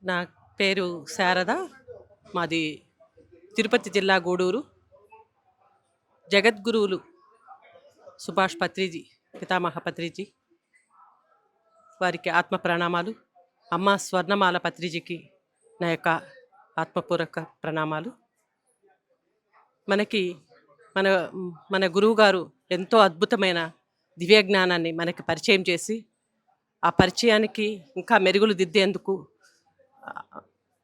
నా పేరు శారద. మాది తిరుపతి జిల్లా గూడూరు. జగద్గురువులు సుభాష్ పత్రిజీ, పితామహ పత్రిజీ వారికి ఆత్మ ప్రణామాలు. అమ్మ స్వర్ణమాల పత్రిజీకి నా యొక్క ఆత్మపూర్వక ప్రణామాలు. మనకి మన మన గురువుగారు ఎంతో అద్భుతమైన దివ్య జ్ఞానాన్ని మనకి పరిచయం చేసి, ఆ పరిచయానికి ఇంకా మెరుగులు దిద్దేందుకు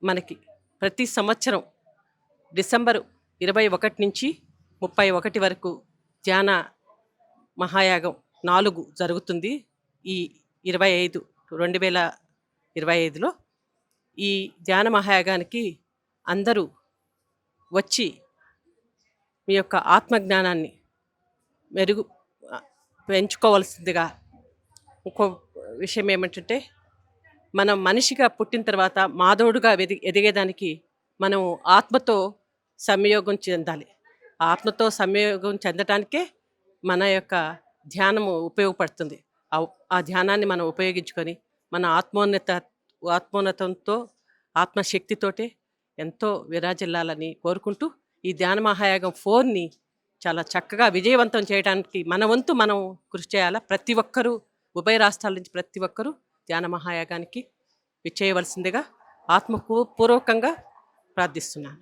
మనకి ప్రతి సంవత్సరం డిసెంబరు 21 నుంచి 31 వరకు ధ్యాన మహాయాగం 4 జరుగుతుంది. ఈ 2025లో ఈ ధ్యాన మహాయాగానికి అందరూ వచ్చి మీ యొక్క ఆత్మజ్ఞానాన్ని పెంచుకోవాల్సిందిగా. ఇంకో విషయం ఏమిటంటే, మనం మనిషిగా పుట్టిన తర్వాత మాధవుడుగా ఎదిగేదానికి మనం ఆత్మతో సంయోగం చెందాలి. ఆత్మతో సంయోగం చెందటానికే మన యొక్క ధ్యానము ఉపయోగపడుతుంది. ఆ ధ్యానాన్ని మనం ఉపయోగించుకొని మన ఆత్మోన్నతంతో ఆత్మశక్తితోటే ఎంతో విరాజిల్లాలని కోరుకుంటూ, ఈ ధ్యాన మహాయాగం 4ని చాలా చక్కగా విజయవంతం చేయడానికి మన వంతు మనం కృషి చేయాలా. ప్రతి ఒక్కరూ, ఉభయ రాష్ట్రాల నుంచి ప్రతి ఒక్కరూ ధ్యాన మహాయాగానికి విచ్చేయవలసిందిగా ఆత్మపూర్వకంగా ప్రార్థిస్తున్నాను.